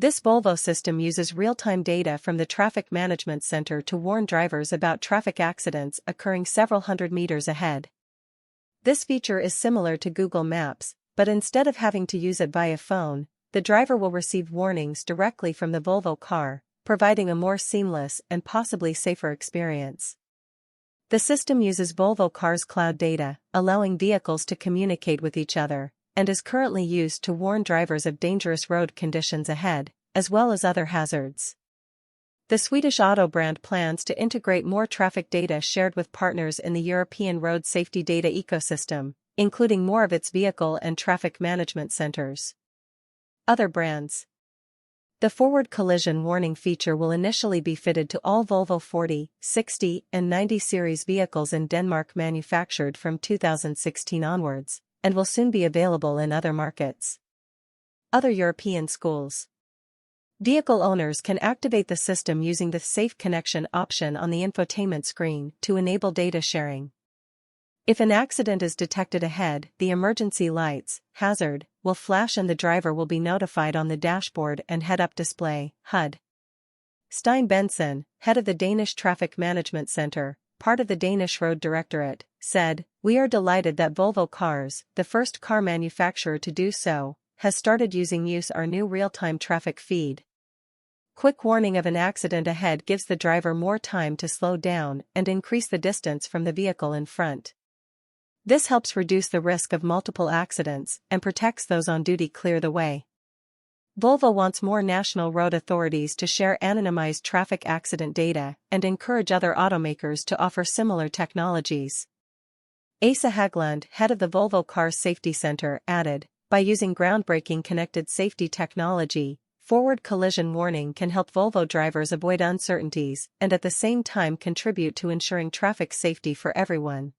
This Volvo system uses real-time data from the Traffic Management Center to warn drivers about traffic accidents occurring several hundred meters ahead. This feature is similar to Google Maps, but instead of having to use it via phone, the driver will receive warnings directly from the Volvo car, providing a more seamless and possibly safer experience. The system uses Volvo Cars' cloud data, allowing vehicles to communicate with each other, and is currently used to warn drivers of dangerous road conditions ahead, as well as other hazards. The Swedish auto brand plans to integrate more traffic data shared with partners in the European road safety data ecosystem, including more of its vehicle and traffic management centers. Other brands. The forward collision warning feature will initially be fitted to all Volvo 40, 60, and 90 series vehicles in Denmark manufactured from 2016 onwards, and will soon be available in other markets. Other European schools. Vehicle owners can activate the system using the Safe Connection option on the infotainment screen to enable data sharing. If an accident is detected ahead, the emergency lights, hazard, will flash and the driver will be notified on the dashboard and head-up display, HUD. Stein Benson, head of the Danish Traffic Management Center, part of the Danish Road Directorate, said, "We are delighted that Volvo Cars, the first car manufacturer to do so, has started using our new real-time traffic feed. Quick warning of an accident ahead gives the driver more time to slow down and increase the distance from the vehicle in front. This helps reduce the risk of multiple accidents and protects those on duty clear the way." Volvo wants more national road authorities to share anonymized traffic accident data and encourage other automakers to offer similar technologies. Asa Haglund, head of the Volvo Cars Safety Center, added, "By using groundbreaking connected safety technology, forward collision warning can help Volvo drivers avoid uncertainties and at the same time contribute to ensuring traffic safety for everyone."